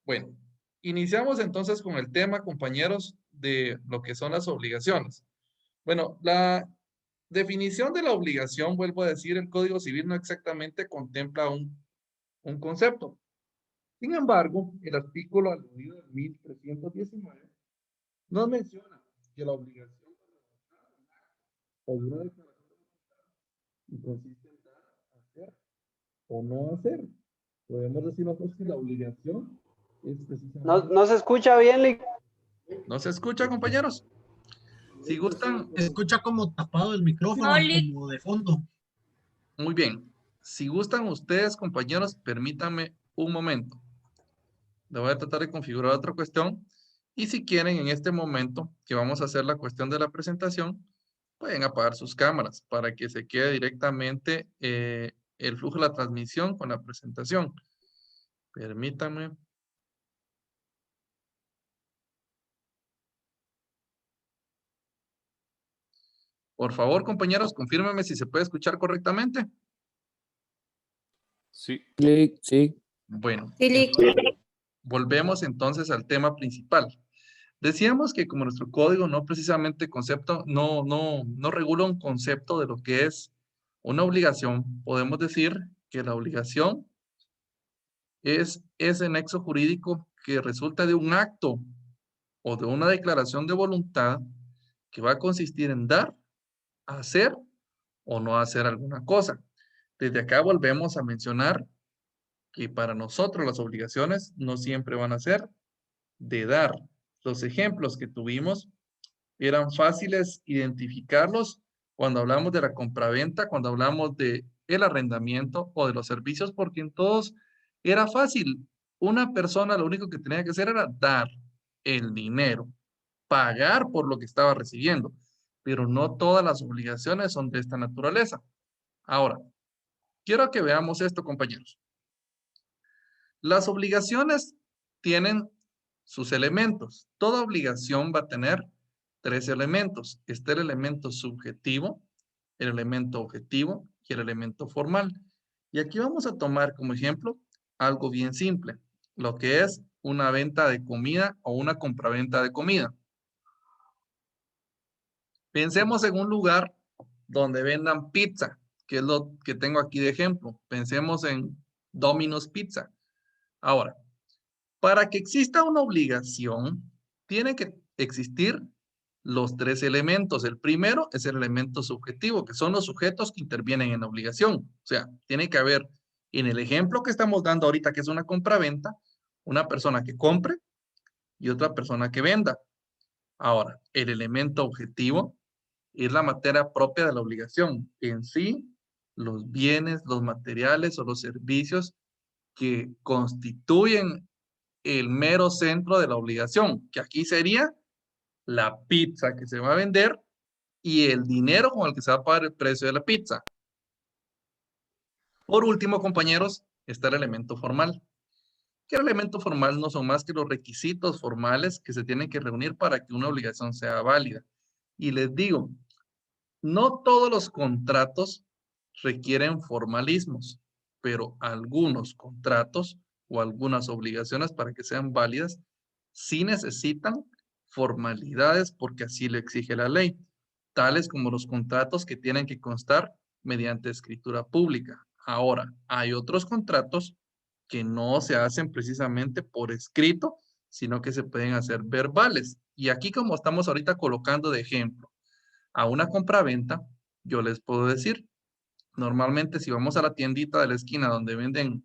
Bueno, iniciamos entonces con el tema, compañeros, de lo que son las obligaciones. Bueno, la definición de la obligación, vuelvo a decir, el Código Civil no exactamente contempla un concepto. Sin embargo, el artículo aludido del 1319 nos menciona que la obligación o de una declaración y consiste en dar, hacer o no hacer. Podemos decir nosotros que la obligación es No, precisamente... no se escucha bien, Lick. ¿No se escucha, compañeros? Si gustan, Escucha como tapado el micrófono, como de fondo. muy bien. Si gustan ustedes, compañeros, permítanme un momento. Le voy a tratar de configurar otra cuestión. Y si quieren, en este momento que vamos a hacer la cuestión de la presentación, pueden apagar sus cámaras para que se quede directamente el flujo de la transmisión con la presentación. Permítanme. Por favor, compañeros, confírmenme si se puede escuchar correctamente. Sí. Sí. Bueno, Sí, volvemos entonces al tema principal. Decíamos que como nuestro código no precisamente concepto, no regula un concepto de lo que es una obligación, podemos decir que la obligación es ese nexo jurídico que resulta de un acto o de una declaración de voluntad que va a consistir en dar, hacer o no hacer alguna cosa. Desde acá volvemos a mencionar que para nosotros las obligaciones no siempre van a ser de dar. Los ejemplos que tuvimos eran fáciles identificarlos cuando hablamos de la compraventa, cuando hablamos de el arrendamiento o de los servicios, porque en todos era fácil. Una persona lo único que tenía que hacer era dar el dinero, pagar por lo que estaba recibiendo, pero no todas las obligaciones son de esta naturaleza. Ahora, quiero que veamos esto, compañeros. Las obligaciones tienen sus elementos. Toda obligación va a tener tres elementos. Está el elemento subjetivo, el elemento objetivo y el elemento formal. Y aquí vamos a tomar como ejemplo algo bien simple, lo que es una venta de comida o una compraventa de comida. Pensemos en un lugar donde vendan pizza, que es lo que tengo aquí de ejemplo. Pensemos en Domino's Pizza. Ahora, para que exista una obligación, tiene que existir los tres elementos. El primero es el elemento subjetivo, que son los sujetos que intervienen en la obligación. O sea, tiene que haber, en el ejemplo que estamos dando ahorita, que es una compraventa, una persona que compre y otra persona que venda. Ahora, el elemento objetivo es la materia propia de la obligación. En sí, los bienes, los materiales o los servicios que constituyen el mero centro de la obligación, que aquí sería la pizza que se va a vender y el dinero con el que se va a pagar el precio de la pizza. Por último, compañeros, está el elemento formal. Que el elemento formal no son más que los requisitos formales que se tienen que reunir para que una obligación sea válida. Y les digo, no todos los contratos requieren formalismos, pero algunos contratos o algunas obligaciones para que sean válidas sí necesitan formalidades porque así lo exige la ley, tales como los contratos que tienen que constar mediante escritura pública. Ahora, hay otros contratos que no se hacen precisamente por escrito, sino que se pueden hacer verbales. Y aquí como estamos ahorita colocando de ejemplo a una compraventa, yo les puedo decir, normalmente si vamos a la tiendita de la esquina donde venden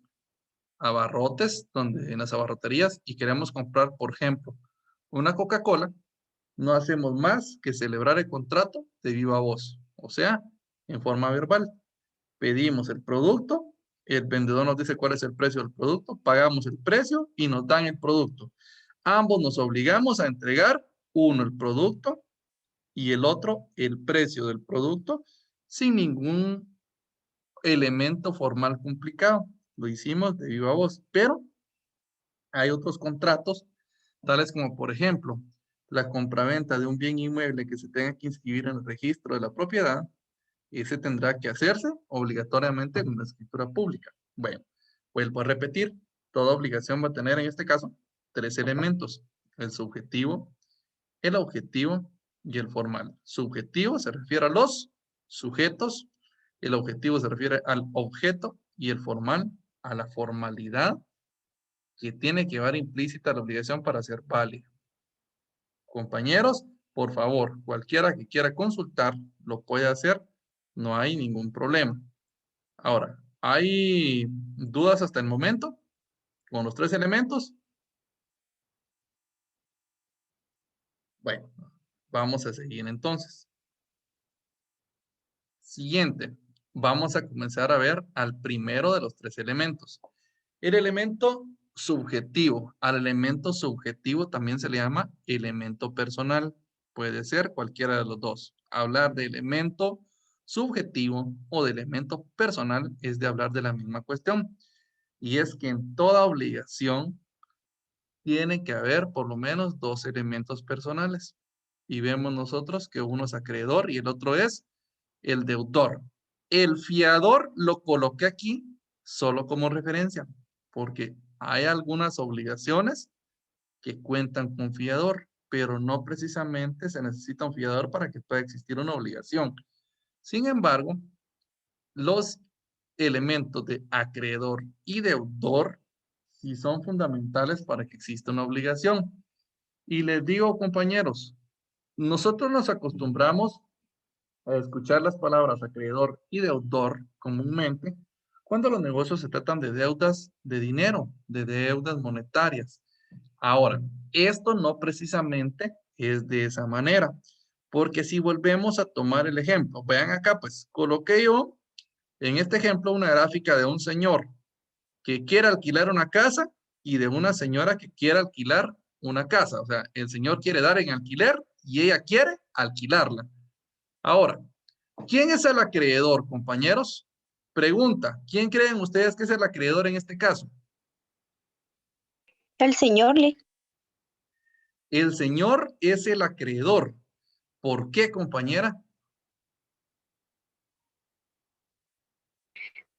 abarrotes, donde en las abarroterías y queremos comprar, por ejemplo, una Coca-Cola, no hacemos más que celebrar el contrato de viva voz, o sea, en forma verbal. Pedimos el producto, el vendedor nos dice cuál es el precio del producto, pagamos el precio y nos dan el producto. Ambos nos obligamos a entregar, uno el producto y el otro el precio del producto sin ningún elemento formal complicado. Lo hicimos de viva voz, pero hay otros contratos, tales como por ejemplo, la compraventa de un bien inmueble que se tenga que inscribir en el registro de la propiedad, ese tendrá que hacerse obligatoriamente en una escritura pública. Bueno, vuelvo a repetir, toda obligación va a tener en este caso tres elementos: el subjetivo, el objetivo y el formal. Subjetivo se refiere a los sujetos, el objetivo se refiere al objeto y el formal a la formalidad que tiene que llevar implícita la obligación para ser válida. Compañeros, por favor, cualquiera que quiera consultar lo puede hacer, no hay ningún problema. Ahora, ¿hay dudas hasta el momento con los tres elementos? Bueno, vamos a seguir entonces. Siguiente, vamos a comenzar a ver al primero de los tres elementos. El elemento subjetivo. Al elemento subjetivo también se le llama elemento personal. Puede ser cualquiera de los dos. Hablar de elemento subjetivo o de elemento personal es de hablar de la misma cuestión. Y es que en toda obligación tiene que haber por lo menos dos elementos personales. Y vemos nosotros que uno es acreedor y el otro es el deudor. El fiador lo coloqué aquí solo como referencia, porque hay algunas obligaciones que cuentan con fiador, pero no precisamente se necesita un fiador para que pueda existir una obligación. Sin embargo, los elementos de acreedor y deudor sí son fundamentales para que exista una obligación. Y les digo, compañeros, nosotros nos acostumbramos a escuchar las palabras acreedor y deudor comúnmente cuando los negocios se tratan de deudas de dinero, de deudas monetarias. Ahora, esto no precisamente es de esa manera, porque si volvemos a tomar el ejemplo, vean acá, pues coloqué yo en este ejemplo una gráfica de un señor que quiere alquilar una casa y de una señora que quiere alquilar una casa. O sea, el señor quiere dar en alquiler y ella quiere alquilarla. Ahora, ¿quién es el acreedor, compañeros? Pregunta, ¿quién creen ustedes que es el acreedor en este caso? El señor Lee, El señor es el acreedor. ¿Por qué, compañera?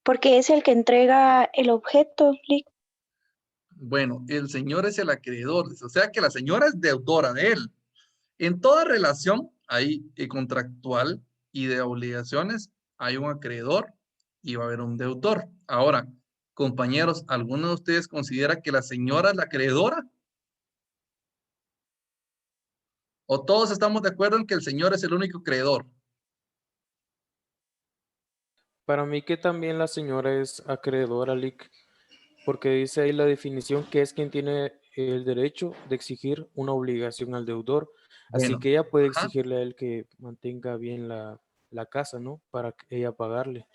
porque es el que entrega el objeto, Lee. Bueno, el señor es el acreedor, o sea que la señora es deudora de él. En toda relación hay contractual y de obligaciones, hay un acreedor y va a haber un deudor. Ahora, compañeros, ¿alguno de ustedes considera que la señora es la acreedora? ¿O todos estamos de acuerdo en que el señor es el único acreedor? Para mí que también la señora es acreedora, Lick, porque dice ahí la definición que es quien tiene el derecho de exigir una obligación al deudor. Así Bueno, que ella puede ajá, exigirle a él que mantenga bien la casa, ¿no? Para que ella pagarle.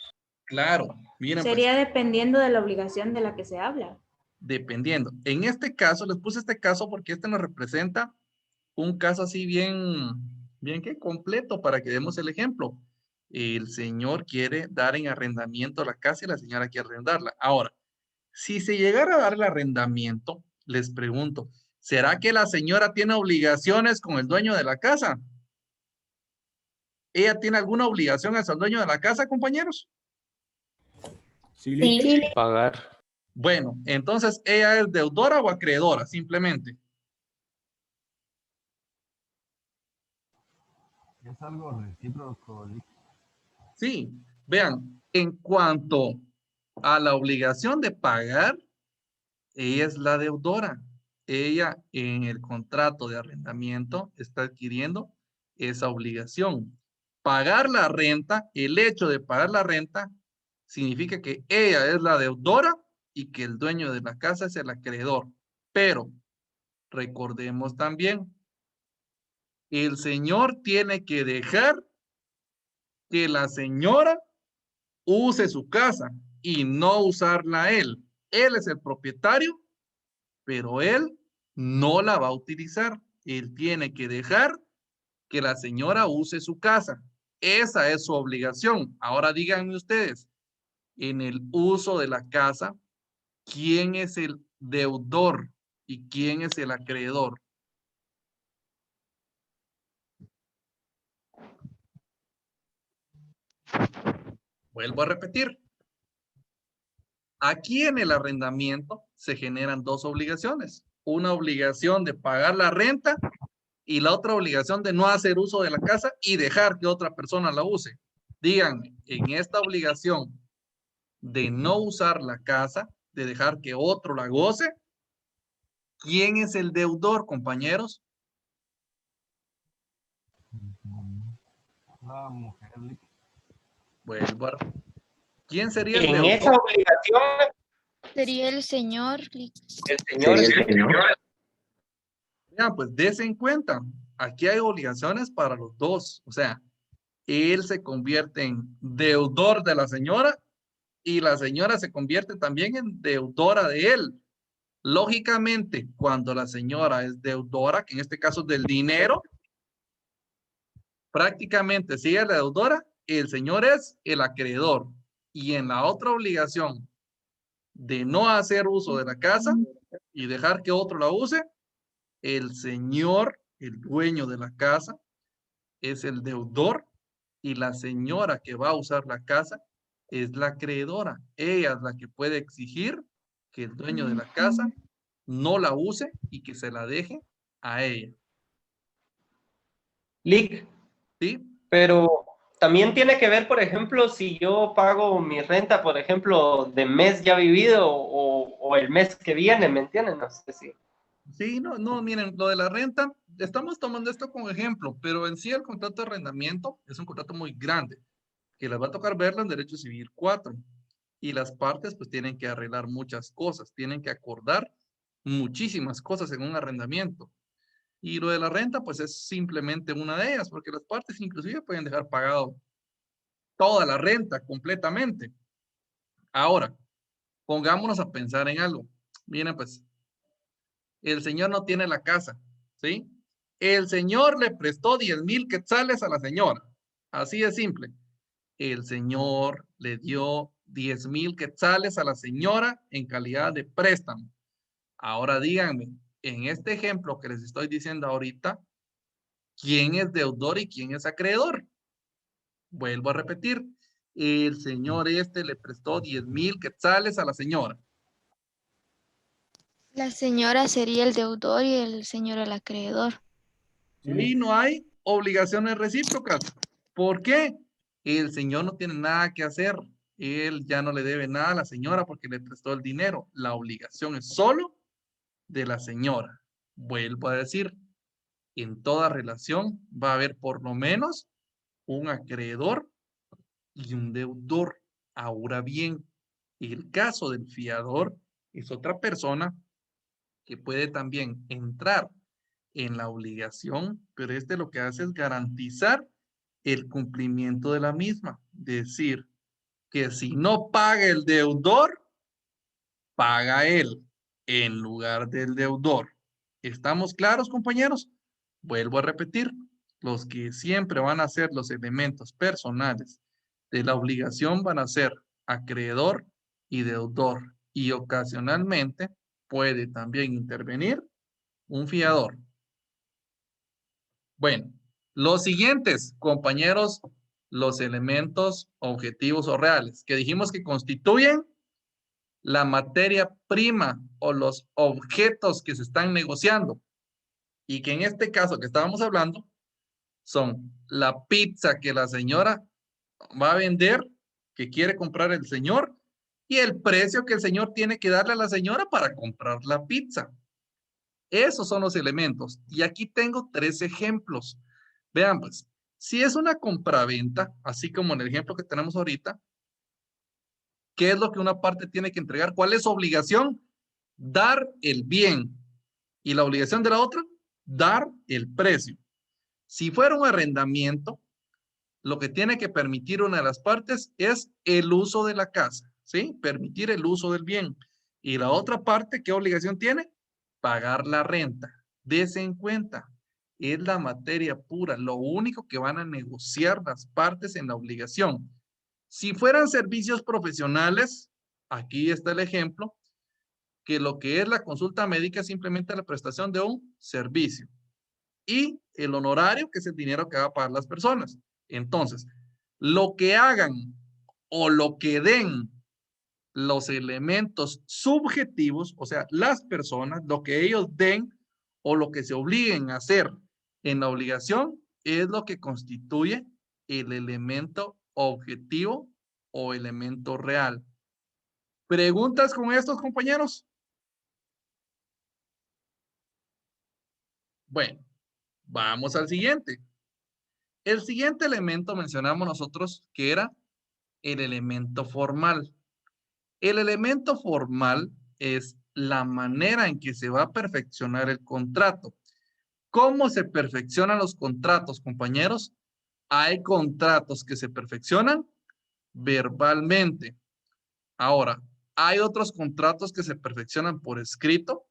claro, miren pues, Sería dependiendo de la obligación de la que se habla. dependiendo. En este caso, les puse este caso porque este nos representa un caso así bien que completo para que demos el ejemplo. El señor quiere dar en arrendamiento la casa y la señora quiere arrendarla. Ahora, si se llegara a dar el arrendamiento, les pregunto, ¿será que la señora tiene obligaciones con el dueño de la casa? ¿Ella tiene alguna obligación hacia el dueño de la casa, compañeros? Sí, Lick, Sí. pagar. Bueno, entonces, ¿ella es deudora o acreedora? Simplemente. Es algo recíproco. Sí, vean, en cuanto a la obligación de pagar, ella es la deudora. Ella en el contrato de arrendamiento está adquiriendo esa obligación. Pagar la renta, el hecho de pagar la renta, significa que ella es la deudora y que el dueño de la casa es el acreedor. Pero recordemos también, el señor tiene que dejar que la señora use su casa y no usarla él. Él es el propietario, pero él no la va a utilizar. Él tiene que dejar que la señora use su casa. Esa es su obligación. Ahora díganme ustedes, en el uso de la casa, ¿quién es el deudor y quién es el acreedor? Vuelvo a repetir. Aquí en el arrendamiento se generan dos obligaciones. una obligación de pagar la renta y la otra obligación de no hacer uso de la casa y dejar que otra persona la use. Díganme, en esta obligación de no usar la casa, de dejar que otro la goce, ¿quién es el deudor, compañeros? La mujer. Vuelvo a... ¿Quién sería el En deudor? esa obligación, Sería el señor. el señor. Ya, pues dése en cuenta, aquí hay obligaciones para los dos, o sea, él se convierte en deudor de la señora y la señora se convierte también en deudora de él. Lógicamente, cuando la señora es deudora, que en este caso es del dinero, prácticamente si ella es la deudora, el señor es el acreedor. Y en la otra obligación de no hacer uso de la casa y dejar que otro la use, el señor, el dueño de la casa, es el deudor y la señora que va a usar la casa es la acreedora. Ella es la que puede exigir que el dueño de la casa no la use y que se la deje a ella. Lick, ¿Sí? pero también tiene que ver, por ejemplo, si yo pago mi renta, por ejemplo, de mes ya vivido o el mes que viene, ¿me entienden? No sé si. Sí, no, miren, lo de la renta, estamos tomando esto como ejemplo, pero en sí el contrato de arrendamiento es un contrato muy grande, que les va a tocar verlo en Derecho Civil 4. Y las partes pues tienen que arreglar muchas cosas, tienen que acordar muchísimas cosas en un arrendamiento. Y lo de la renta pues es simplemente una de ellas, porque las partes inclusive pueden dejar pagado toda la renta completamente. Ahora, pongámonos a pensar en algo. Miren pues, el señor no tiene la casa, ¿sí? El señor le prestó 10,000 quetzales a la señora. Así de simple. El señor le dio 10,000 quetzales a la señora en calidad de préstamo. Ahora díganme, en este ejemplo que les estoy diciendo ahorita, ¿quién es deudor y quién es acreedor? Vuelvo a repetir. El señor este le prestó 10,000 quetzales a la señora. La señora sería el deudor y el señor el acreedor. Y no hay obligaciones recíprocas. ¿Por qué? El señor no tiene nada que hacer. Él ya no le debe nada a la señora porque le prestó el dinero. La obligación es solo de la señora. Vuelvo a decir, en toda relación va a haber por lo menos un acreedor y un deudor. Ahora bien, el caso del fiador es otra persona que puede también entrar en la obligación, pero este lo que hace es garantizar el cumplimiento de la misma. Decir que si no paga el deudor, paga él en lugar del deudor. ¿Estamos claros, compañeros? Vuelvo a repetir, los que siempre van a ser los elementos personales de la obligación van a ser acreedor y deudor. Y ocasionalmente puede también intervenir un fiador. Bueno, los siguientes, compañeros, los elementos objetivos o reales, que dijimos que constituyen la materia prima o los objetos que se están negociando. Y que en este caso que estábamos hablando, son la pizza que la señora va a vender, que quiere comprar el señor, y el precio que el señor tiene que darle a la señora para comprar la pizza. Esos son los elementos. Y aquí tengo 3 ejemplos. Vean pues, si es una compraventa, así como en el ejemplo que tenemos ahorita, ¿qué es lo que una parte tiene que entregar? ¿Cuál es su obligación? Dar el bien. Y la obligación de la otra, dar el precio. Si fuera un arrendamiento, lo que tiene que permitir una de las partes es el uso de la casa, ¿sí? Permitir el uso del bien. Y la otra parte, ¿qué obligación tiene? Pagar la renta. Dese en cuenta, es la materia pura, lo único que van a negociar las partes en la obligación. Si fueran servicios profesionales, aquí está el ejemplo, que lo que es la consulta médica es simplemente la prestación de un servicio. Y el honorario, que es el dinero que va a pagar las personas. Entonces, lo que hagan o lo que den los elementos subjetivos, o sea, las personas, lo que ellos den o lo que se obliguen a hacer en la obligación es lo que constituye el elemento objetivo o elemento real. ¿Preguntas con estos, compañeros? Bueno, vamos al siguiente. El siguiente elemento mencionamos nosotros que era el elemento formal. El elemento formal es la manera en que se va a perfeccionar el contrato. ¿Cómo se perfeccionan los contratos, compañeros? Hay contratos que se perfeccionan verbalmente. Ahora, hay otros contratos que se perfeccionan por escrito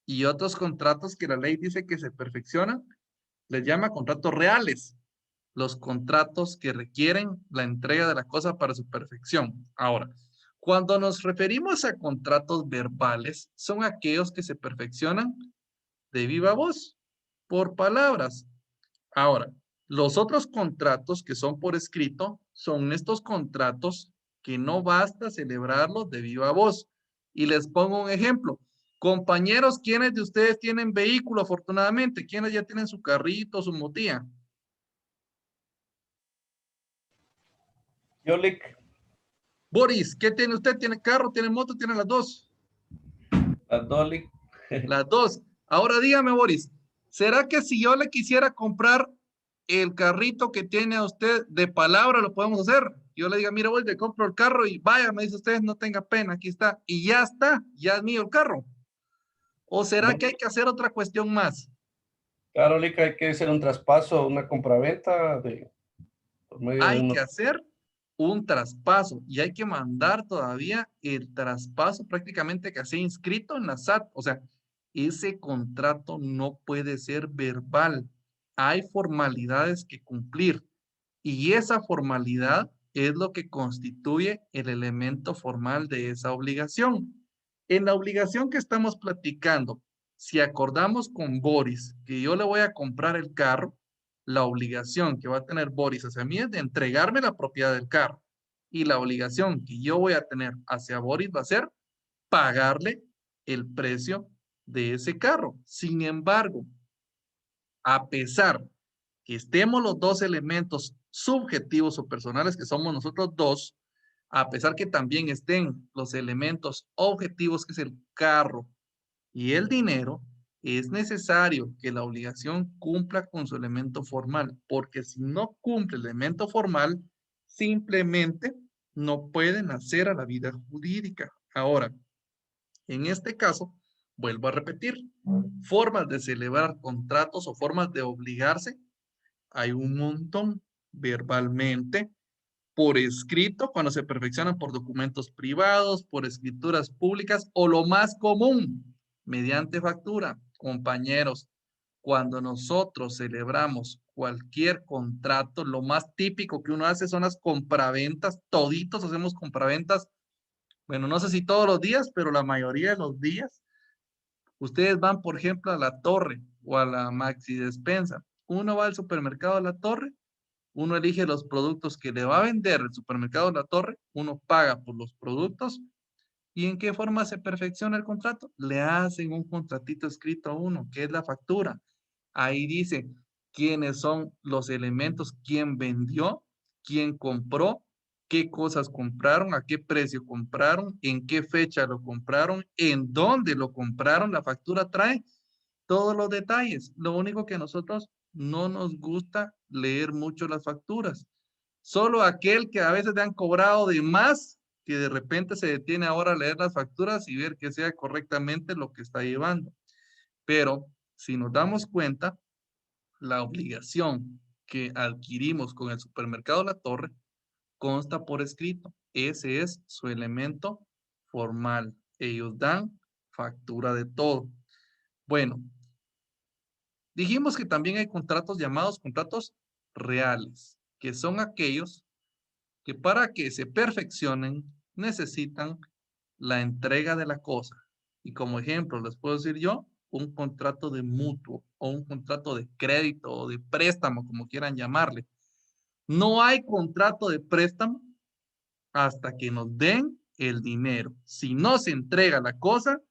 y otros contratos que la ley dice que se perfeccionan, les llama contratos reales. Los contratos que requieren la entrega de la cosa para su perfección. Ahora, cuando nos referimos a contratos verbales, son aquellos que se perfeccionan de viva voz, por palabras. Ahora, los otros contratos que son por escrito son estos contratos que no basta celebrarlos de viva voz. Y les pongo un ejemplo. Compañeros, ¿quiénes de ustedes tienen vehículo afortunadamente? ¿Quiénes ya tienen su carrito, su motilla? Yo, Lick. Boris, ¿qué tiene usted? ¿Tiene carro, tiene moto, tiene las dos? Las dos, Lick. Las dos. Ahora dígame, Boris, ¿será que si yo le quisiera comprar el carrito que tiene a usted de palabra, lo podemos hacer? Yo le diga, mira, voy, le compro el carro y vaya, me dice usted, no tenga pena, aquí está. Y ya está, ya es mío el carro. ¿O será No. que hay que hacer otra cuestión más? Claro, Lick, hay que hacer un traspaso, una compraventa por medio de Hay uno. que hacer un traspaso y hay que mandar todavía el traspaso prácticamente que sea inscrito en la SAT. O sea, ese contrato no puede ser verbal. Hay formalidades que cumplir y esa formalidad es lo que constituye el elemento formal de esa obligación. En la obligación que estamos platicando, si acordamos con Boris que yo le voy a comprar el carro, la obligación que va a tener Boris hacia mí es de entregarme la propiedad del carro. Y la obligación que yo voy a tener hacia Boris va a ser pagarle el precio de ese carro. Sin embargo, a pesar que estemos los dos elementos subjetivos o personales que somos nosotros dos, a pesar que también estén los elementos objetivos que es el carro y el dinero, es necesario que la obligación cumpla con su elemento formal, porque si no cumple el elemento formal, simplemente no pueden hacer a la vida jurídica. Ahora, en este caso, vuelvo a repetir, formas de celebrar contratos o formas de obligarse, hay un montón verbalmente, por escrito, cuando se perfeccionan por documentos privados, por escrituras públicas o lo más común, mediante factura. Compañeros, cuando nosotros celebramos cualquier contrato, lo más típico que uno hace son las compraventas. Toditos hacemos compraventas. Bueno, no sé si todos los días, pero la mayoría de los días. Ustedes van, por ejemplo, a la Torre o a la Maxi Despensa. Uno va al supermercado de la Torre, uno elige los productos que le va a vender el supermercado de la Torre, uno paga por los productos. ¿Y en qué forma se perfecciona el contrato? Le hacen un contratito escrito a uno, que es la factura. Ahí dice quiénes son los elementos, quién vendió, quién compró, qué cosas compraron, a qué precio compraron, en qué fecha lo compraron, en dónde lo compraron. La factura trae todos los detalles. Lo único que a nosotros no nos gusta leer mucho las facturas. Solo aquel que a veces le han cobrado de más, que de repente se detiene ahora a leer las facturas y ver que sea correctamente lo que está llevando. Pero si nos damos cuenta, la obligación que adquirimos con el supermercado La Torre consta por escrito. Ese es su elemento formal. Ellos dan factura de todo. Bueno, dijimos que también hay contratos llamados contratos reales, que son aquellos que para que se perfeccionen necesitan la entrega de la cosa. Y como ejemplo, les puedo decir yo, un contrato de mutuo o un contrato de crédito o de préstamo, como quieran llamarle. No hay contrato de préstamo hasta que nos den el dinero. Si no se entrega la cosa,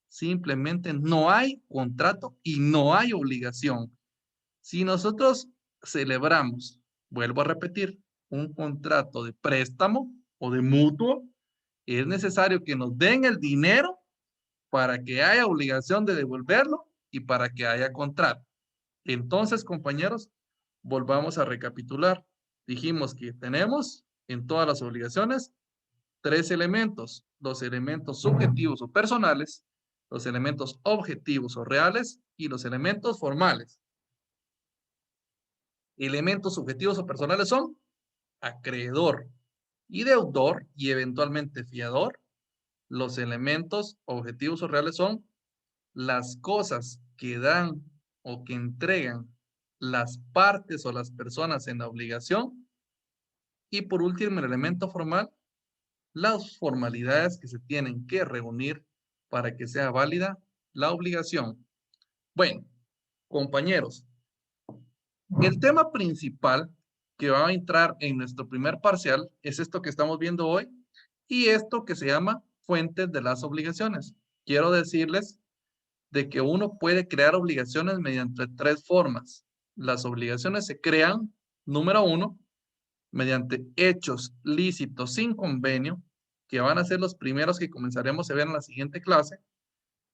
simplemente no hay contrato y no hay obligación. Si nosotros celebramos, vuelvo a repetir, un contrato de préstamo o de mutuo, es necesario que nos den el dinero para que haya obligación de devolverlo y para que haya contrato. Entonces, compañeros, volvamos a recapitular. Dijimos que tenemos en todas las obligaciones 3 elementos: los elementos subjetivos o personales, los elementos objetivos o reales y los elementos formales. Elementos subjetivos o personales son acreedor y deudor y eventualmente fiador. Los elementos objetivos o reales son las cosas que dan o que entregan las partes o las personas en la obligación. Y por último, el elemento formal, las formalidades que se tienen que reunir para que sea válida la obligación. Bueno, compañeros, el tema principal que va a entrar en nuestro primer parcial es esto que estamos viendo hoy y esto que se llama fuentes de las obligaciones. Quiero decirles de que uno puede crear obligaciones mediante 3 formas. Las obligaciones se crean, número 1, mediante hechos lícitos sin convenio, que van a ser los primeros que comenzaremos a ver en la siguiente clase.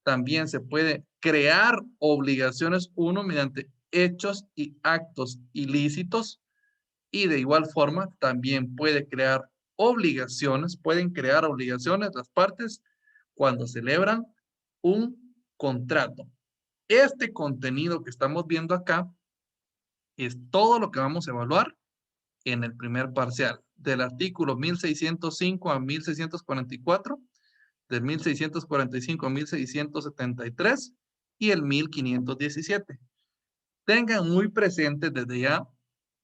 También se puede crear obligaciones, uno, mediante hechos y actos ilícitos, y de igual forma también pueden crear obligaciones las partes cuando celebran un contrato. Este contenido que estamos viendo acá es todo lo que vamos a evaluar en el primer parcial, del artículo 1605 a 1644, del 1645 a 1673 y el 1517. Tengan muy presente desde ya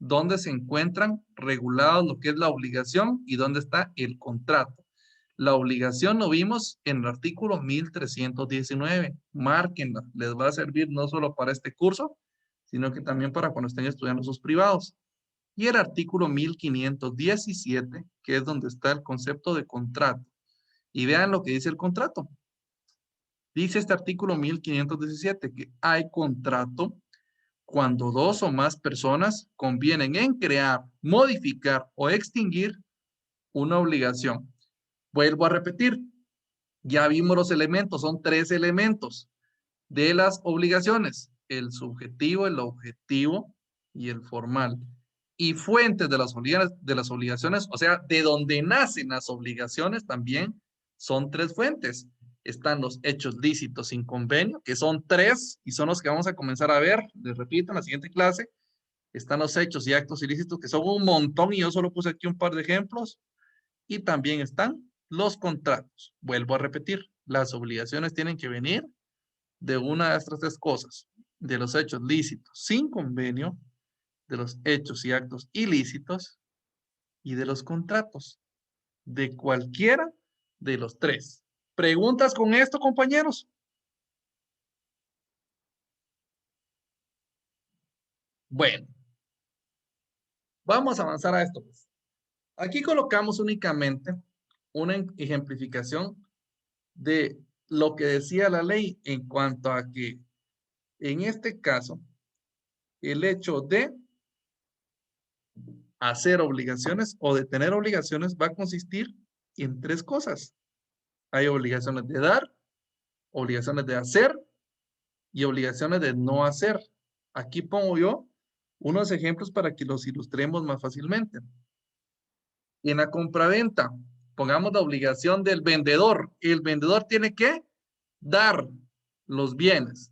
dónde se encuentran regulados lo que es la obligación y dónde está el contrato. La obligación lo vimos en el artículo 1319. Márquenla, les va a servir no solo para este curso, sino que también para cuando estén estudiando sus privados. Y el artículo 1517, que es donde está el concepto de contrato. Y vean lo que dice el contrato. Dice este artículo 1517 que hay contrato cuando 2 o más personas convienen en crear, modificar o extinguir una obligación. Vuelvo a repetir, ya vimos los elementos, son 3 elementos de las obligaciones: el subjetivo, el objetivo y el formal. Y fuentes de las obligaciones, o sea, de donde nacen las obligaciones también son 3 fuentes. Están los hechos lícitos sin convenio, que son 3 y son los que vamos a comenzar a ver, les repito, en la siguiente clase. Están los hechos y actos ilícitos, que son un montón y yo solo puse aquí un par de ejemplos. Y también están los contratos. Vuelvo a repetir, las obligaciones tienen que venir de una de estas 3 cosas: de los hechos lícitos sin convenio, de los hechos y actos ilícitos y de los contratos. De cualquiera de los 3. ¿Preguntas con esto, compañeros? Bueno, vamos a avanzar a esto. Aquí colocamos únicamente una ejemplificación de lo que decía la ley en cuanto a que, en este caso, el hecho de hacer obligaciones o de tener obligaciones va a consistir en 3 cosas. Hay obligaciones de dar, obligaciones de hacer y obligaciones de no hacer. Aquí pongo yo unos ejemplos para que los ilustremos más fácilmente. En la compraventa, pongamos la obligación del vendedor. El vendedor tiene que dar los bienes.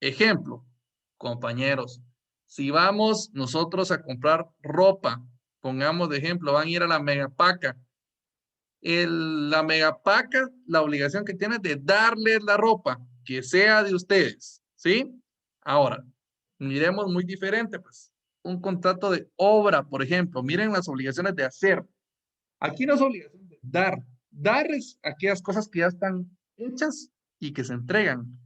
Ejemplo, compañeros, si vamos nosotros a comprar ropa, pongamos de ejemplo, van a ir a la Megapaca. La Megapaca, la obligación que tiene es de darles la ropa, que sea de ustedes, ¿sí? Ahora, miremos muy diferente, pues. Un contrato de obra, por ejemplo. Miren las obligaciones de hacer. Aquí no es obligación de dar. Dar es aquellas cosas que ya están hechas y que se entregan.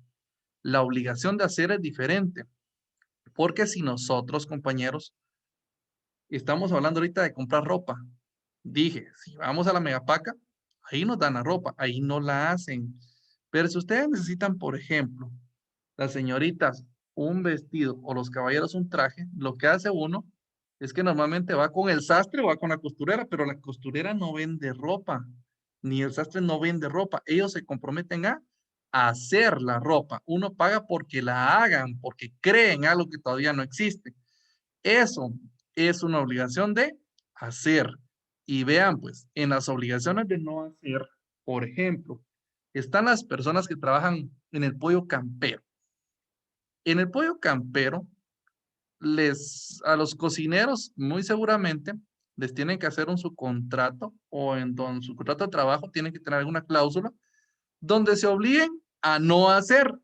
La obligación de hacer es diferente. Porque si nosotros, compañeros, estamos hablando ahorita de comprar ropa. Dije, si vamos a la Megapaca, Ahí nos dan la ropa, ahí no la hacen. Pero si ustedes necesitan, por ejemplo, las señoritas un vestido o los caballeros un traje, lo que hace uno es que normalmente va con el sastre o va con la costurera, pero la costurera no vende ropa, ni el sastre no vende ropa. Ellos se comprometen a hacer la ropa. Uno paga porque la hagan, porque creen algo que todavía no existe. Eso es una obligación de hacer. Y vean, pues, en las obligaciones de no hacer, por ejemplo, están las personas que trabajan en el pollo campero. En el pollo campero, a los cocineros muy seguramente les tienen que hacer un subcontrato o en su contrato de trabajo tienen que tener alguna cláusula donde se obliguen ¿a no hacer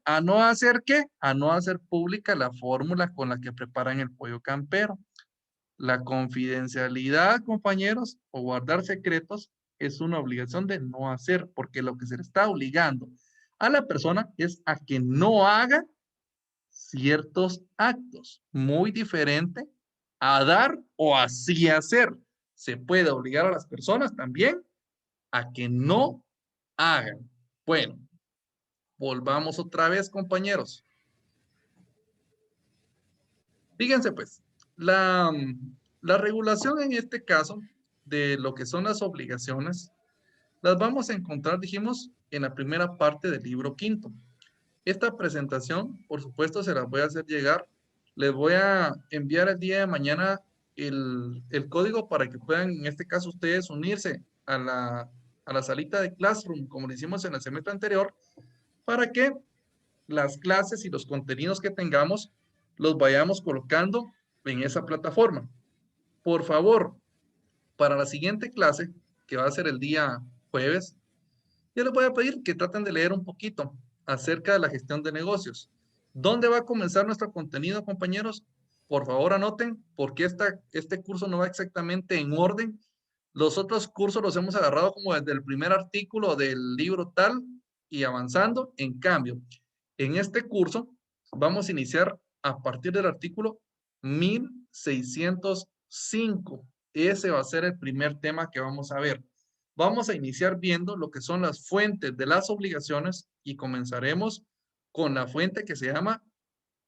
qué? A no hacer pública la fórmula con la que preparan el pollo campero. La confidencialidad, compañeros, o guardar secretos es una obligación de no hacer, porque lo que se le está obligando a la persona es a que no haga ciertos actos, muy diferente a dar o así hacer. Se puede obligar a las personas también a que no hagan. Bueno, volvamos otra vez, compañeros. Fíjense pues, la regulación en este caso de lo que son las obligaciones, las vamos a encontrar, dijimos, en la primera parte del libro quinto. Esta presentación, por supuesto, se las voy a hacer llegar. Les voy a enviar el día de mañana el código para que puedan, en este caso, ustedes unirse a la salita de Classroom, como lo hicimos en el semestre anterior, para que las clases y los contenidos que tengamos los vayamos colocando en esa plataforma. Por favor, para la siguiente clase, que va a ser el día jueves, yo les voy a pedir que traten de leer un poquito acerca de la gestión de negocios. ¿Dónde va a comenzar nuestro contenido, compañeros? Por favor, anoten, porque este curso no va exactamente en orden. Los otros cursos los hemos agarrado como desde el primer artículo del libro tal y avanzando. En cambio, en este curso vamos a iniciar a partir del artículo 1605. Ese va a ser el primer tema que vamos a ver. Vamos a iniciar viendo lo que son las fuentes de las obligaciones y comenzaremos con la fuente que se llama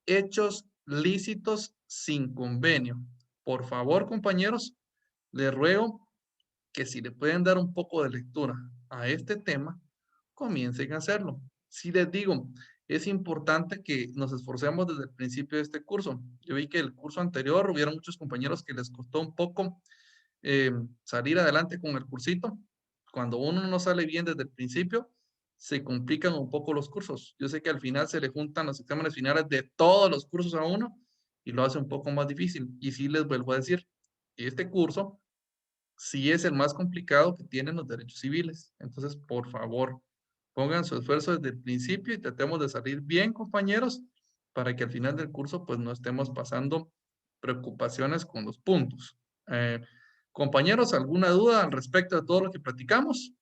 hechos lícitos sin convenio. Por favor, compañeros, les ruego que si le pueden dar un poco de lectura a este tema, comiencen a hacerlo. Si les digo, es importante que nos esforcemos desde el principio de este curso. Yo vi que el curso anterior hubieron muchos compañeros que les costó un poco salir adelante con el cursito. Cuando uno no sale bien desde el principio, se complican un poco los cursos. Yo sé que al final se le juntan los exámenes finales de todos los cursos a uno y lo hace un poco más difícil. Y sí les vuelvo a decir, este curso sí es el más complicado que tienen los derechos civiles. Entonces, por favor, pongan su esfuerzo desde el principio y tratemos de salir bien, compañeros, para que al final del curso pues no estemos pasando preocupaciones con los puntos. Compañeros, ¿alguna duda al respecto de todo lo que platicamos?